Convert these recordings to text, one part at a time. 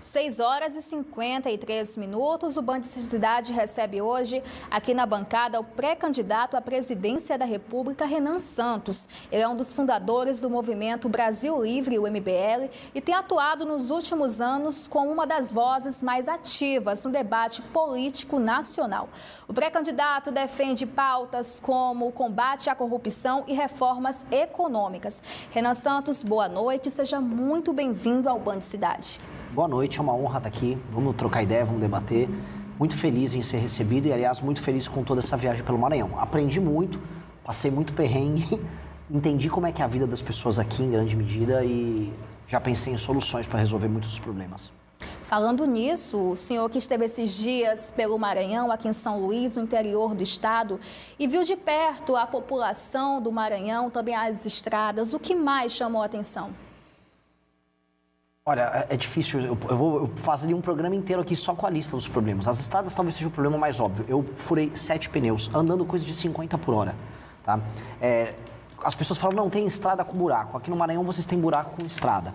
6h53. O Band Cidade recebe hoje, aqui na bancada, o pré-candidato à presidência da República, Renan Santos. Ele é um dos fundadores do movimento Brasil Livre, o MBL, e tem atuado nos últimos anos como uma das vozes mais ativas no debate político nacional. O pré-candidato defende pautas como o combate à corrupção e reformas econômicas. Renan Santos, boa noite, seja muito bem-vindo ao Band Cidade. Boa noite, é uma honra estar aqui. Vamos trocar ideia, vamos debater. Muito feliz em ser recebido e, aliás, muito feliz com toda essa viagem pelo Maranhão. Aprendi muito, passei muito perrengue, entendi como é que é a vida das pessoas aqui, em grande medida, e já pensei em soluções para resolver muitos dos problemas. Falando nisso, o senhor que esteve esses dias pelo Maranhão, aqui em São Luís, no interior do estado, e viu de perto a população do Maranhão, também as estradas, o que mais chamou a atenção? Olha, é difícil, eu fazeria um programa inteiro aqui só com a lista dos problemas. As estradas talvez seja o problema mais óbvio. Eu furei 7 pneus, andando coisa de 50 por hora, tá? As pessoas falam, não, tem estrada com buraco. Aqui no Maranhão vocês têm buraco com estrada.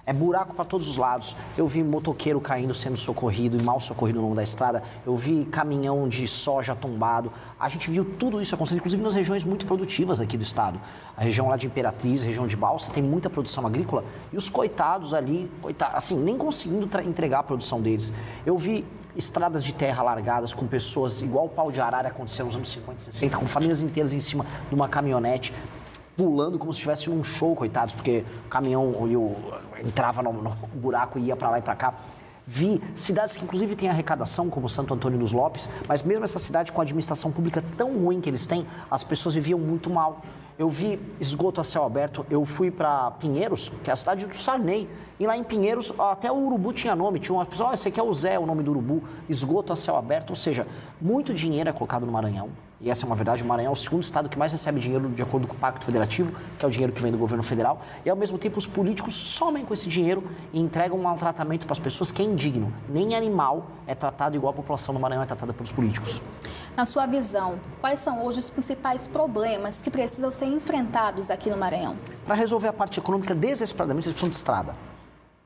É buraco para todos os lados. Eu vi motoqueiro caindo, sendo socorrido e mal socorrido ao longo da estrada. Eu vi caminhão de soja tombado. A gente viu tudo isso acontecendo, inclusive nas regiões muito produtivas aqui do estado. A região lá de Imperatriz, região de Balsa, tem muita produção agrícola. E os coitados ali, assim, nem conseguindo entregar a produção deles. Eu vi estradas de terra largadas com pessoas, igual o pau de arara aconteceu nos anos 50 e 60, com famílias inteiras em cima de uma caminhonete, pulando como se estivesse num show, coitados, porque o caminhão entrava no buraco e ia para lá e para cá. Vi cidades que inclusive têm arrecadação, como Santo Antônio dos Lopes, mas mesmo essa cidade com a administração pública tão ruim que eles têm, as pessoas viviam muito mal. Eu vi esgoto a céu aberto, eu fui para Pinheiros, que é a cidade do Sarney, e lá em Pinheiros até o urubu tinha nome, tinha umas pessoas, esse aqui é o Zé, o nome do urubu, esgoto a céu aberto, ou seja, muito dinheiro é colocado no Maranhão. E essa é uma verdade, o Maranhão é o segundo estado que mais recebe dinheiro de acordo com o Pacto Federativo, que é o dinheiro que vem do governo federal, e ao mesmo tempo os políticos somem com esse dinheiro e entregam um maltratamento para as pessoas que é indigno. Nem animal é tratado igual a população do Maranhão é tratada pelos políticos. Na sua visão, quais são hoje os principais problemas que precisam ser enfrentados aqui no Maranhão? Para resolver a parte econômica, desesperadamente, vocês precisam de estrada.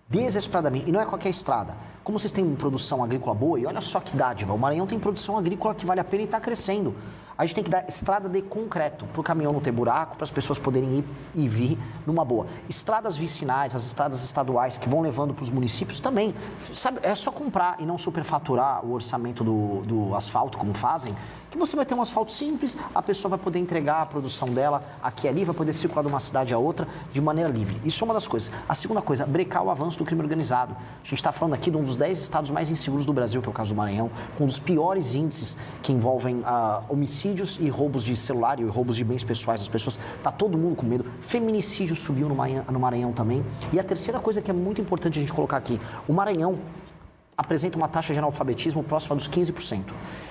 Desesperadamente. E não é qualquer estrada. Como vocês têm produção agrícola boa, e olha só que dádiva, o Maranhão tem produção agrícola que vale a pena e está crescendo. A gente tem que dar estrada de concreto, para o caminhão não ter buraco, para as pessoas poderem ir e vir numa boa. Estradas vicinais, as estradas estaduais que vão levando para os municípios também. Sabe, é só comprar e não superfaturar o orçamento do asfalto, como fazem, que você vai ter um asfalto simples, a pessoa vai poder entregar a produção dela aqui e ali, vai poder circular de uma cidade a outra de maneira livre. Isso é uma das coisas. A segunda coisa, brecar o avanço do crime organizado. A gente está falando aqui de um dos 10 estados mais inseguros do Brasil, que é o caso do Maranhão, com um dos piores índices que envolvem homicídios e roubos de celular e roubos de bens pessoais das pessoas. Está todo mundo com medo. Feminicídio subiu no Maranhão também. E a terceira coisa que é muito importante a gente colocar aqui, o Maranhão apresenta uma taxa de analfabetismo próxima dos 15%.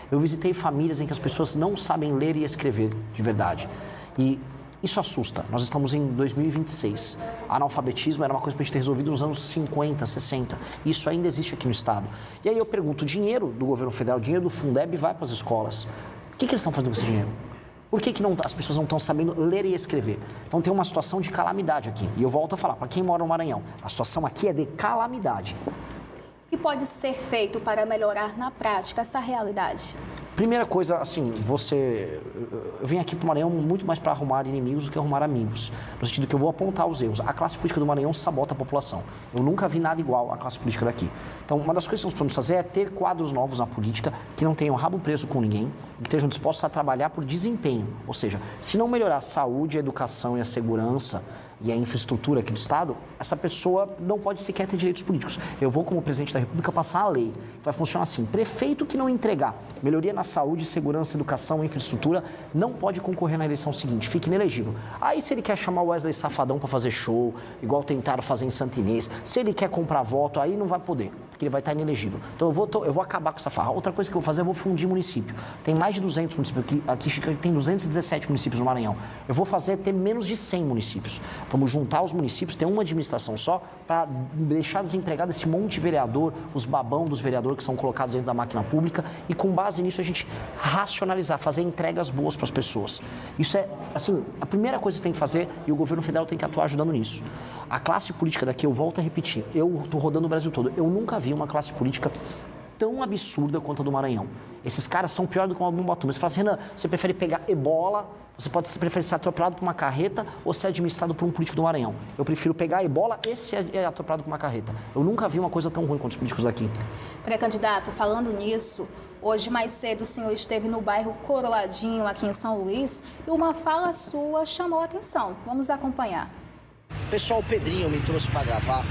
Eu visitei famílias em que as pessoas não sabem ler e escrever de verdade. E isso assusta. Nós estamos em 2026. Analfabetismo era uma coisa para a gente ter resolvido nos anos 50, 60. Isso ainda existe aqui no estado. E aí eu pergunto, o dinheiro do governo federal, o dinheiro do Fundeb vai para as escolas. O que eles estão fazendo com esse dinheiro? Por que as pessoas não estão sabendo ler e escrever? Então tem uma situação de calamidade aqui. E eu volto a falar, para quem mora no Maranhão, a situação aqui é de calamidade. O que pode ser feito para melhorar na prática essa realidade? Primeira coisa, assim, eu venho aqui para o Maranhão muito mais para arrumar inimigos do que arrumar amigos. No sentido que eu vou apontar os erros. A classe política do Maranhão sabota a população. Eu nunca vi nada igual à classe política daqui. Então, uma das coisas que nós podemos fazer é ter quadros novos na política que não tenham rabo preso com ninguém e que estejam dispostos a trabalhar por desempenho. Ou seja, se não melhorar a saúde, a educação e a segurança e a infraestrutura aqui do estado, essa pessoa não pode sequer ter direitos políticos. Eu vou, como presidente da República, passar a lei. Vai funcionar assim, prefeito que não entregar melhoria na saúde, segurança, educação e infraestrutura não pode concorrer na eleição seguinte, fica inelegível. Aí se ele quer chamar o Wesley Safadão para fazer show, igual tentaram fazer em Santo Inês, se ele quer comprar voto, aí não vai poder, porque ele vai estar inelegível. Então eu vou acabar com essa farra. Outra coisa que eu vou fazer, eu vou fundir município. Tem mais de 200 municípios, aqui tem 217 municípios no Maranhão. Eu vou fazer ter menos de 100 municípios. Vamos juntar os municípios, ter uma administração só, para deixar desempregado esse monte de vereador, os babão dos vereadores que são colocados dentro da máquina pública, e com base nisso a gente racionalizar, fazer entregas boas para as pessoas. Isso é, assim, a primeira coisa que tem que fazer, e o governo federal tem que atuar ajudando nisso. A classe política daqui, eu volto a repetir, eu estou rodando o Brasil todo, eu nunca vi vi uma classe política tão absurda quanto a do Maranhão. Esses caras são piores do que uma bomba atômica. Você fala assim, Renan, você prefere pegar ebola, você prefere ser atropelado por uma carreta ou ser administrado por um político do Maranhão? Eu prefiro pegar a ebola e ser atropelado por uma carreta. Eu nunca vi uma coisa tão ruim quanto os políticos daqui. Pré-candidato, falando nisso, hoje mais cedo o senhor esteve no bairro Coroadinho, aqui em São Luís, e uma fala sua chamou a atenção. Vamos acompanhar. Pessoal, o Pedrinho me trouxe para gravar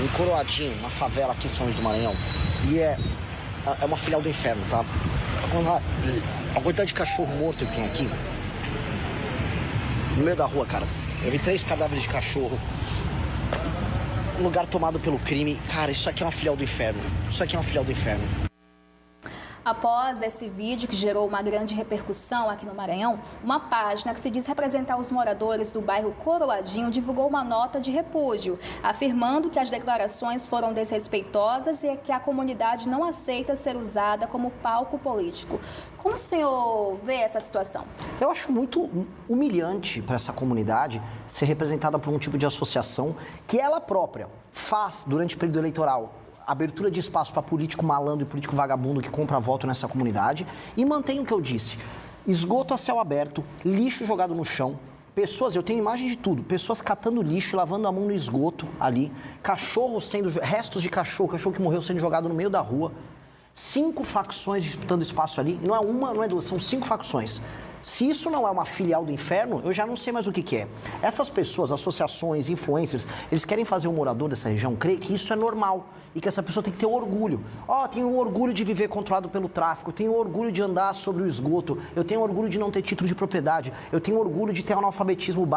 em Coroadinho, uma favela aqui em São Luís do Maranhão. E é uma filial do inferno, tá? A quantidade de cachorro morto que tem aqui, no meio da rua, cara. Eu vi 3 cadáveres de cachorro. Um lugar tomado pelo crime. Cara, isso aqui é uma filial do inferno. Isso aqui é uma filial do inferno. Após esse vídeo que gerou uma grande repercussão aqui no Maranhão, uma página que se diz representar os moradores do bairro Coroadinho divulgou uma nota de repúdio, afirmando que as declarações foram desrespeitosas e que a comunidade não aceita ser usada como palco político. Como o senhor vê essa situação? Eu acho muito humilhante para essa comunidade ser representada por um tipo de associação que ela própria faz durante o período eleitoral. Abertura de espaço para político malandro e político vagabundo que compra voto nessa comunidade e mantém o que eu disse. Esgoto a céu aberto, lixo jogado no chão, pessoas, eu tenho imagem de tudo, pessoas catando lixo, lavando a mão no esgoto ali, restos de cachorro que morreu sendo jogado no meio da rua, 5 facções disputando espaço ali, não é uma, não é duas, são 5 facções. Se isso não é uma filial do inferno, eu já não sei mais o que é. Essas pessoas, associações, influencers, eles querem fazer o morador dessa região crer que isso é normal e que essa pessoa tem que ter orgulho. Tenho orgulho de viver controlado pelo tráfico, eu tenho orgulho de andar sobre o esgoto, eu tenho orgulho de não ter título de propriedade, eu tenho orgulho de ter um analfabetismo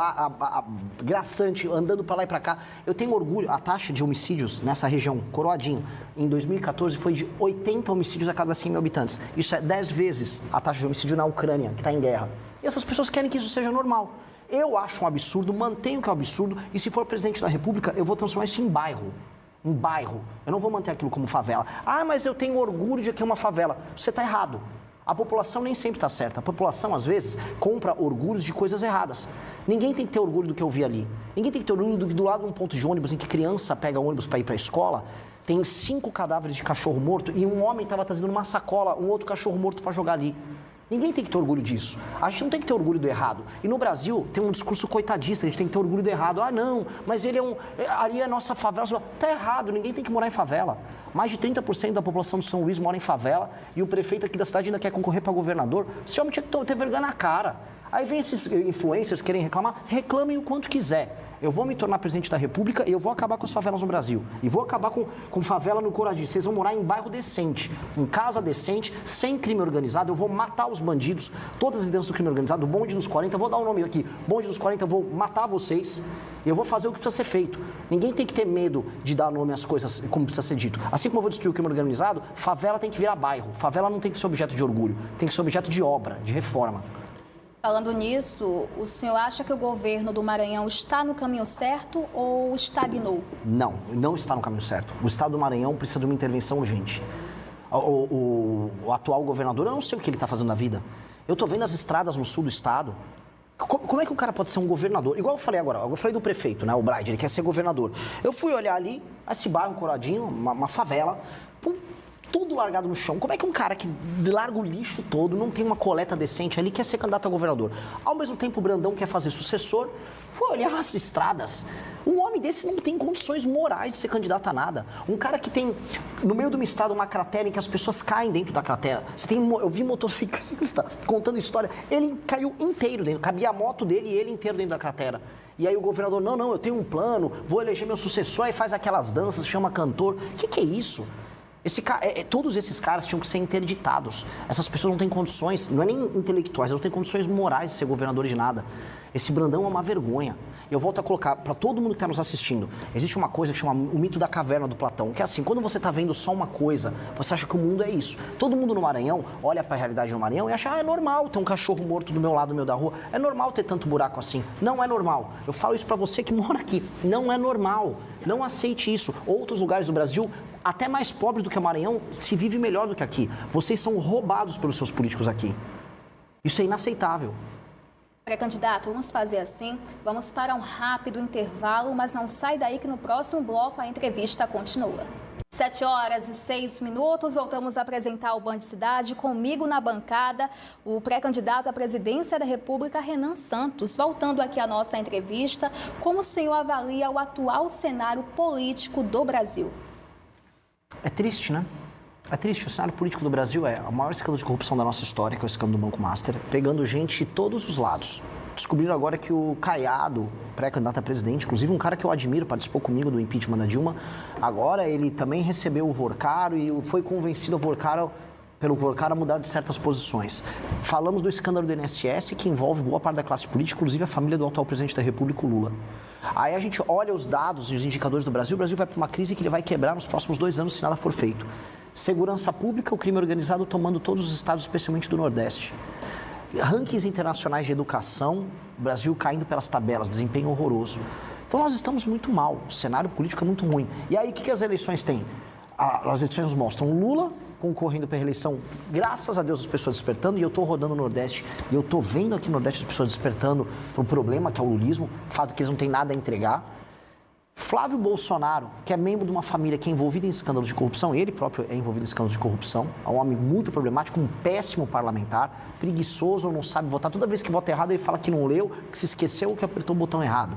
graçante, andando para lá e para cá. Eu tenho orgulho, a taxa de homicídios nessa região, Coroadinho, em 2014 foi de 80 homicídios a cada 100 mil habitantes. Isso é 10 vezes a taxa de homicídio na Ucrânia, que está em guerra. E essas pessoas querem que isso seja normal. Eu acho um absurdo, mantenho que é um absurdo, e se for presidente da República, eu vou transformar isso em bairro. Em bairro. Eu não vou manter aquilo como favela. Mas eu tenho orgulho de que é uma favela. Você está errado. A população nem sempre está certa. A população, às vezes, compra orgulhos de coisas erradas. Ninguém tem que ter orgulho do que eu vi ali. Ninguém tem que ter orgulho do que do lado de um ponto de ônibus em que criança pega ônibus para ir para a escola, tem 5 cadáveres de cachorro morto e um homem estava trazendo numa sacola um outro cachorro morto para jogar ali. Ninguém tem que ter orgulho disso. A gente não tem que ter orgulho do errado. E no Brasil tem um discurso coitadista, a gente tem que ter orgulho do errado. Não, mas ele ali é a nossa favela. Tá errado, ninguém tem que morar em favela. Mais de 30% da população de São Luís mora em favela e o prefeito aqui da cidade ainda quer concorrer para governador. Esse homem tinha que ter vergonha na cara. Aí vem esses influencers querem reclamar, reclamem o quanto quiser. Eu vou me tornar presidente da República e eu vou acabar com as favelas no Brasil. E vou acabar com favela no Coroadinho. Vocês vão morar em bairro decente, em casa decente, sem crime organizado. Eu vou matar os bandidos, todas as lideranças do crime organizado, o bonde dos 40, vou dar um nome aqui, bonde dos 40, eu vou matar vocês. E eu vou fazer o que precisa ser feito. Ninguém tem que ter medo de dar nome às coisas como precisa ser dito. Assim como eu vou destruir o crime organizado, favela tem que virar bairro. Favela não tem que ser objeto de orgulho, tem que ser objeto de obra, de reforma. Falando nisso, o senhor acha que o governo do Maranhão está no caminho certo ou estagnou? Não, não está no caminho certo. O estado do Maranhão precisa de uma intervenção urgente. O atual governador, eu não sei o que ele está fazendo na vida. Eu estou vendo as estradas no sul do estado. Como é que o cara pode ser um governador? Igual eu falei agora, eu falei do prefeito, né, o Bride, ele quer ser governador. Eu fui olhar ali, esse bairro Coroadinho, uma favela, tudo largado no chão. Como é que um cara que larga o lixo todo, não tem uma coleta decente ali, quer ser candidato a governador? Ao mesmo tempo, o Brandão quer fazer sucessor, foi olhar as estradas. Um homem desse não tem condições morais de ser candidato a nada. Um cara que tem, no meio de uma estrada, uma cratera em que as pessoas caem dentro da cratera. Eu vi motociclista contando história, ele caiu inteiro dentro, cabia a moto dele e ele inteiro dentro da cratera. E aí o governador, não, eu tenho um plano, vou eleger meu sucessor, aí faz aquelas danças, chama cantor. O que é isso? Todos esses caras tinham que ser interditados. Essas pessoas não têm condições, não é nem intelectuais, elas não têm condições morais de ser governador de nada. Esse Brandão é uma vergonha. Eu volto a colocar para todo mundo que está nos assistindo. Existe uma coisa que chama o mito da caverna do Platão, que é assim, quando você está vendo só uma coisa, você acha que o mundo é isso. Todo mundo no Maranhão olha para a realidade no Maranhão e acha, é normal ter um cachorro morto do meu lado, no meio da rua. É normal ter tanto buraco assim. Não é normal. Eu falo isso para você que mora aqui. Não é normal. Não aceite isso. Outros lugares do Brasil, até mais pobres do que o Maranhão, se vive melhor do que aqui. Vocês são roubados pelos seus políticos aqui. Isso é inaceitável. Pré-candidato, vamos fazer assim, vamos para um rápido intervalo, mas não sai daí que no próximo bloco a entrevista continua. 7h06, voltamos a apresentar o Band Cidade. Comigo na bancada, o pré-candidato à presidência da República, Renan Santos. Voltando aqui à nossa entrevista, como o senhor avalia o atual cenário político do Brasil? É triste, né? É triste. O cenário político do Brasil é o maior escândalo de corrupção da nossa história, que é o escândalo do Banco Master, pegando gente de todos os lados. Descobriram agora que o Caiado, pré-candidato a presidente, inclusive um cara que eu admiro, participou comigo do impeachment da Dilma, agora ele também recebeu o Vorcaro e foi convencido pelo Vorcaro a mudar de certas posições. Falamos do escândalo do INSS, que envolve boa parte da classe política, inclusive a família do atual presidente da República, o Lula. Aí a gente olha os dados e os indicadores do Brasil, o Brasil vai para uma crise que ele vai quebrar nos próximos 2 anos se nada for feito. Segurança pública, o crime organizado tomando todos os estados, especialmente do Nordeste. Rankings internacionais de educação, o Brasil caindo pelas tabelas, desempenho horroroso. Então nós estamos muito mal, o cenário político é muito ruim. E aí o que as eleições têm? As eleições nos mostram Lula concorrendo para a reeleição, graças a Deus as pessoas despertando, e eu estou rodando no Nordeste, e eu estou vendo aqui no Nordeste as pessoas despertando para o problema que é o lulismo, o fato que eles não têm nada a entregar. Flávio Bolsonaro, que é membro de uma família que é envolvida em escândalos de corrupção, ele próprio é envolvido em escândalos de corrupção, é um homem muito problemático, um péssimo parlamentar, preguiçoso, não sabe votar. Toda vez que vota errado, ele fala que não leu, que se esqueceu ou que apertou o botão errado.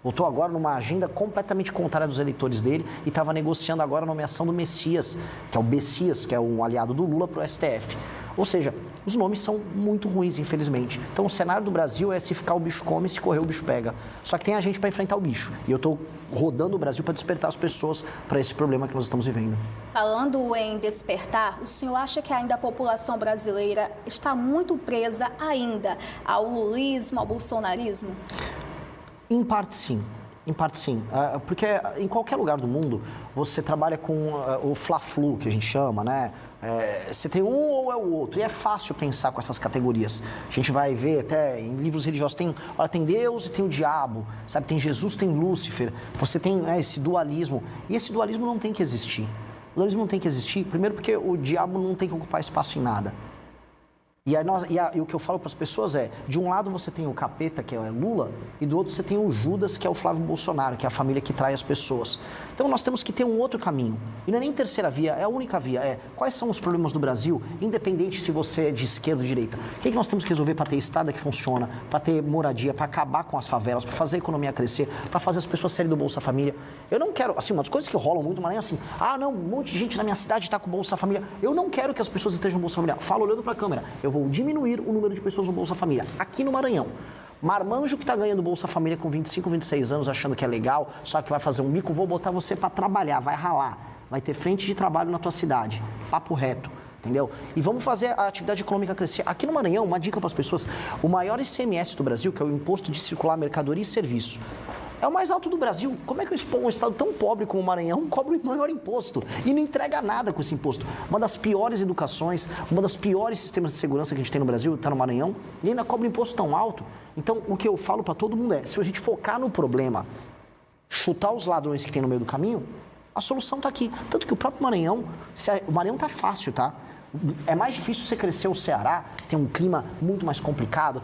Votou agora numa agenda completamente contrária dos eleitores dele e estava negociando agora a nomeação do Messias, que é o Bessias, que é um aliado do Lula, para o STF. Ou seja, os nomes são muito ruins, infelizmente. Então, o cenário do Brasil é se ficar o bicho come, se correr o bicho pega. Só que tem a gente para enfrentar o bicho. E eu estou rodando o Brasil para despertar as pessoas para esse problema que nós estamos vivendo. Falando em despertar, o senhor acha que ainda a população brasileira está muito presa ainda ao lulismo, ao bolsonarismo? Em parte, sim. Em parte, sim. Porque em qualquer lugar do mundo, você trabalha com o fla-flu, que a gente chama, né? Você tem um ou é o outro. E é fácil pensar com essas categorias. A gente vai ver até em livros religiosos, tem Deus e tem o diabo, sabe? Tem Jesus, tem Lúcifer. Você tem esse dualismo. E esse dualismo não tem que existir. O dualismo não tem que existir, primeiro porque o diabo não tem que ocupar espaço em nada. E o que eu falo para as pessoas é, de um lado você tem o capeta, que é Lula, e do outro você tem o Judas, que é o Flávio Bolsonaro, que é a família que trai as pessoas. Então nós temos que ter um outro caminho. E não é nem terceira via, é a única via. Quais são os problemas do Brasil, independente se você é de esquerda ou de direita. O que nós temos que resolver para ter estrada que funciona, para ter moradia, para acabar com as favelas, para fazer a economia crescer, para fazer as pessoas saírem do Bolsa Família. Eu não quero, assim, uma das coisas que rolam muito, mas é assim, não, um monte de gente na minha cidade está com o Bolsa Família. Eu não quero que as pessoas estejam no Bolsa Família. Falo olhando para a câmera. Eu vou diminuir o número de pessoas no Bolsa Família. Aqui no Maranhão, marmanjo que está ganhando Bolsa Família com 25, 26 anos, achando que é legal, só que vai fazer um bico, vou botar você para trabalhar, vai ralar, vai ter frente de trabalho na tua cidade, papo reto, entendeu? E vamos fazer a atividade econômica crescer. Aqui no Maranhão, uma dica para as pessoas, o maior ICMS do Brasil, que é o Imposto de Circular Mercadoria e Serviço, é o mais alto do Brasil. Como é que um estado tão pobre como o Maranhão cobra o maior imposto e não entrega nada com esse imposto? Uma das piores educações, uma das piores sistemas de segurança que a gente tem no Brasil, está no Maranhão, e ainda cobra imposto tão alto. Então, o que eu falo para todo mundo é, se a gente focar no problema, chutar os ladrões que tem no meio do caminho, a solução está aqui. Tanto que o próprio Maranhão, o Maranhão está fácil, tá? É mais difícil você crescer o Ceará, tem um clima muito mais complicado, a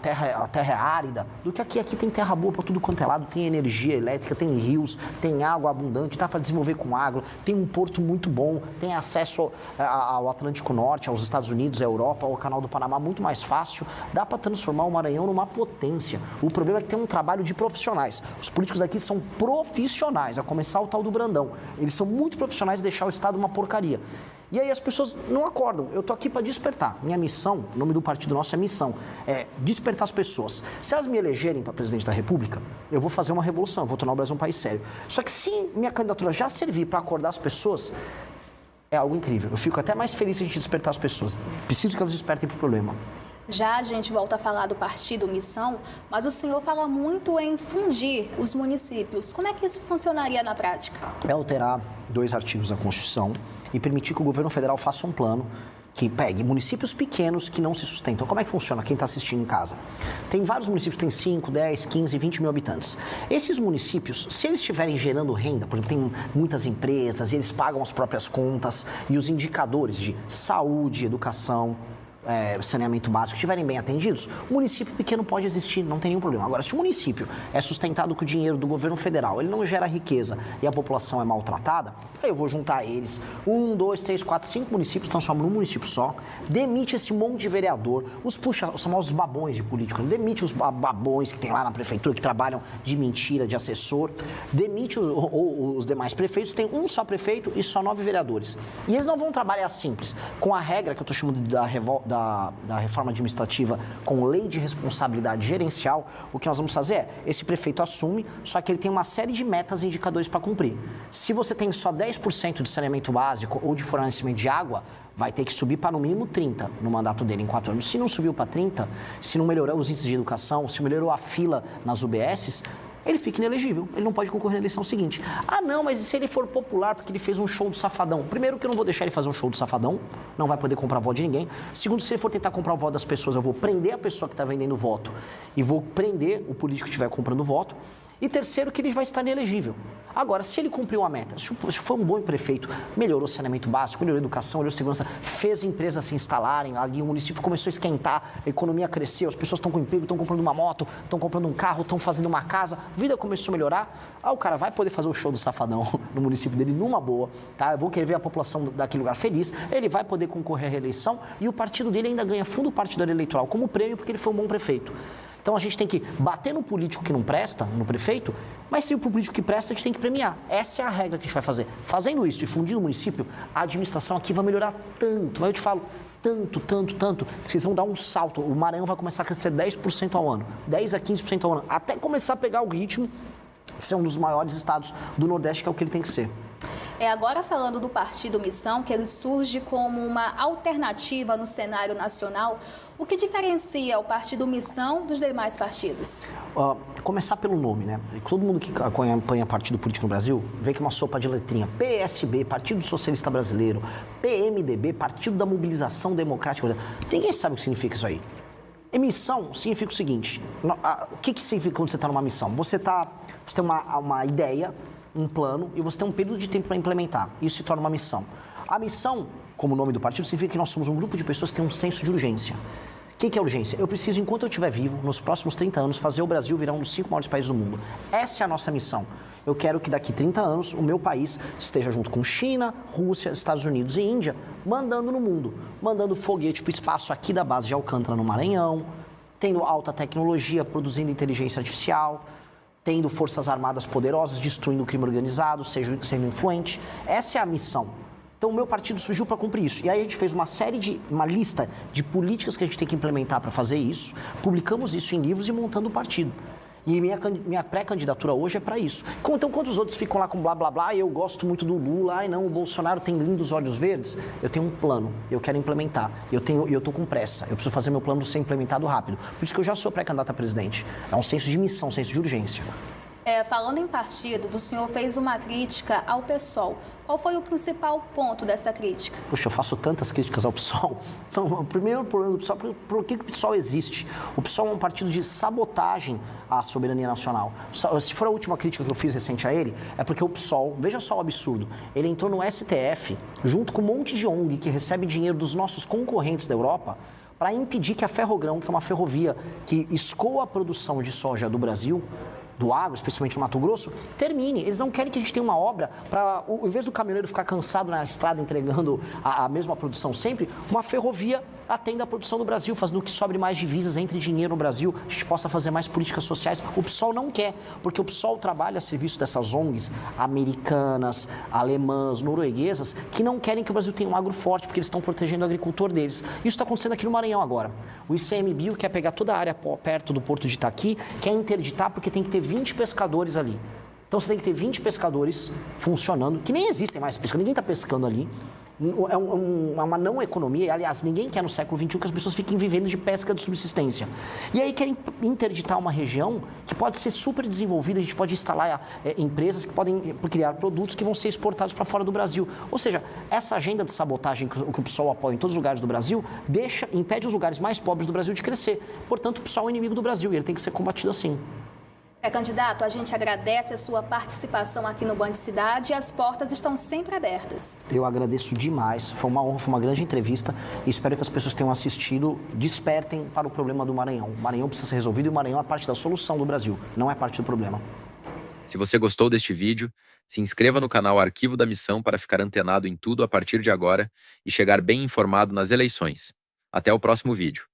terra é árida, do que aqui. Aqui tem terra boa para tudo quanto é lado, tem energia elétrica, tem rios, tem água abundante, dá para desenvolver com agro, tem um porto muito bom, tem acesso ao Atlântico Norte, aos Estados Unidos, à Europa, ao Canal do Panamá muito mais fácil, dá para transformar o Maranhão numa potência. O problema é que tem um trabalho de profissionais. Os políticos daqui são profissionais, a começar o tal do Brandão. Eles são muito profissionais de deixar o Estado uma porcaria. E aí as pessoas não acordam. Eu estou aqui para despertar. Minha missão, o nome do partido nosso é missão, é despertar as pessoas. Se elas me elegerem para presidente da República, eu vou fazer uma revolução, eu vou tornar o Brasil um país sério. Só que se minha candidatura já servir para acordar as pessoas, é algo incrível. Eu fico até mais feliz se a gente despertar as pessoas. Preciso que elas despertem para o problema. Já a gente volta a falar do partido Missão, mas o senhor fala muito em fundir os municípios. Como é que isso funcionaria na prática? É alterar 2 artigos da Constituição e permitir que o governo federal faça um plano que pegue municípios pequenos que não se sustentam. Como é que funciona? Quem está assistindo em casa? Tem vários municípios que têm 5, 10, 15, 20 mil habitantes. Esses municípios, se eles estiverem gerando renda, por exemplo, tem muitas empresas e eles pagam as próprias contas e os indicadores de saúde, educação, saneamento básico estiverem bem atendidos, o município pequeno pode existir, não tem nenhum problema. Agora, se o município é sustentado com o dinheiro do governo federal, ele não gera riqueza e a população é maltratada, aí eu vou juntar eles, 1, 2, 3, 4, 5 municípios, transforma num município só, demite esse monte de vereador, os famosos babões de político, demite os babões que tem lá na prefeitura, que trabalham de mentira, de assessor, demite os demais prefeitos, tem um só prefeito e só 9 vereadores. E eles não vão trabalhar simples, com a regra que eu estou chamando da reforma administrativa com lei de responsabilidade gerencial. O que nós vamos fazer é, esse prefeito assume, só que ele tem uma série de metas e indicadores para cumprir. Se você tem só 10% de saneamento básico ou de fornecimento de água, vai ter que subir para no mínimo 30% no mandato dele em 4 anos. Se não subiu para 30%, se não melhorou os índices de educação, se melhorou a fila nas UBSs, ele fica inelegível, ele não pode concorrer na eleição seguinte. Ah, não, mas e se ele for popular porque ele fez um show do Safadão? Primeiro que eu não vou deixar ele fazer um show do Safadão, não vai poder comprar voto de ninguém. Segundo, se ele for tentar comprar o voto das pessoas, eu vou prender a pessoa que está vendendo voto e vou prender o político que estiver comprando voto. E terceiro, que ele vai estar inelegível. Agora, se ele cumpriu a meta, se for um bom prefeito, melhorou o saneamento básico, melhorou a educação, melhorou a segurança, fez empresas se instalarem ali, o município começou a esquentar, a economia cresceu, as pessoas estão com emprego, estão comprando uma moto, estão comprando um carro, estão fazendo uma casa, a vida começou a melhorar, o cara vai poder fazer o show do Safadão no município dele numa boa, tá? Eu vou querer ver a população daquele lugar feliz, ele vai poder concorrer à reeleição e o partido dele ainda ganha fundo partidário eleitoral como prêmio porque ele foi um bom prefeito. Então, a gente tem que bater no político que não presta, no prefeito, mas se o político que presta, a gente tem que premiar. Essa é a regra que a gente vai fazer. Fazendo isso e fundindo o município, a administração aqui vai melhorar tanto. Mas eu te falo, tanto, que vocês vão dar um salto. O Maranhão vai começar a crescer 10% ao ano, 10% a 15% ao ano, até começar a pegar o ritmo de ser um dos maiores estados do Nordeste, que é o que ele tem que ser. Agora falando do Partido Missão, que ele surge como uma alternativa no cenário nacional, o que diferencia o Partido Missão dos demais partidos? Começar pelo nome, né? Todo mundo que acompanha partido político no Brasil vê que é uma sopa de letrinha. PSB, Partido Socialista Brasileiro, PMDB, Partido da Mobilização Democrática. Ninguém sabe o que significa isso aí. E missão significa o seguinte, o que significa quando você está numa missão? Você tem uma ideia, um plano e você tem um período de tempo para implementar. Isso se torna uma missão. A missão, como o nome do partido, significa que nós somos um grupo de pessoas que tem um senso de urgência. O que é urgência? Eu preciso, enquanto eu estiver vivo, nos próximos 30 anos, fazer o Brasil virar um dos 5 maiores países do mundo. Essa é a nossa missão. Eu quero que daqui 30 anos o meu país esteja junto com China, Rússia, Estados Unidos e Índia, mandando no mundo. Mandando foguete para o espaço aqui da base de Alcântara, no Maranhão, tendo alta tecnologia, produzindo inteligência artificial, tendo forças armadas poderosas, destruindo o crime organizado, sendo influente. Essa é a missão. Então, o meu partido surgiu para cumprir isso. E aí a gente fez uma lista de políticas que a gente tem que implementar para fazer isso, publicamos isso em livros e montando o partido. E minha pré-candidatura hoje é para isso. Então, quando os outros ficam lá com blá, blá, blá, eu gosto muito do Lula, ai não, o Bolsonaro tem lindos olhos verdes, eu tenho um plano, eu quero implementar, eu estou com pressa, eu preciso fazer meu plano ser implementado rápido. Por isso que eu já sou pré-candidato a presidente. É um senso de missão, um senso de urgência. Falando em partidos, o senhor fez uma crítica ao PSOL. Qual foi o principal ponto dessa crítica? Puxa, eu faço tantas críticas ao PSOL. Então, o primeiro problema do PSOL, por que o PSOL existe? O PSOL é um partido de sabotagem à soberania nacional. Se for a última crítica que eu fiz recente a ele, é porque o PSOL, veja só o absurdo, ele entrou no STF, junto com um monte de ONG que recebe dinheiro dos nossos concorrentes da Europa, para impedir que a Ferrogrão, que é uma ferrovia que escoa a produção de soja do Brasil, do agro, especialmente no Mato Grosso, termine. Eles não querem que a gente tenha uma obra para, em vez do caminhoneiro ficar cansado na estrada entregando a mesma produção sempre, uma ferrovia atenda a produção do Brasil, fazendo que sobre mais divisas, entre dinheiro no Brasil, a gente possa fazer mais políticas sociais. O PSOL não quer, porque o PSOL trabalha a serviço dessas ONGs americanas, alemãs, norueguesas, que não querem que o Brasil tenha um agro forte, porque eles estão protegendo o agricultor deles. Isso está acontecendo aqui no Maranhão agora. O ICMBio quer pegar toda a área perto do Porto de Itaqui, quer interditar porque tem que ter 20 pescadores ali. Então você tem que ter 20 pescadores funcionando, que nem existem mais pescadores, ninguém está pescando ali. É uma não economia, aliás, ninguém quer no século XXI que as pessoas fiquem vivendo de pesca de subsistência. E aí querem interditar uma região que pode ser super desenvolvida, a gente pode instalar empresas que podem criar produtos que vão ser exportados para fora do Brasil. Ou seja, essa agenda de sabotagem que o PSOL apoia em todos os lugares do Brasil, impede os lugares mais pobres do Brasil de crescer. Portanto, o PSOL é o inimigo do Brasil e ele tem que ser combatido assim. Candidato, a gente agradece a sua participação aqui no Band Cidade e as portas estão sempre abertas. Eu agradeço demais, foi uma honra, foi uma grande entrevista e espero que as pessoas tenham assistido, despertem para o problema do Maranhão. O Maranhão precisa ser resolvido e o Maranhão é parte da solução do Brasil, não é parte do problema. Se você gostou deste vídeo, se inscreva no canal Arquivo da Missão para ficar antenado em tudo a partir de agora e chegar bem informado nas eleições. Até o próximo vídeo.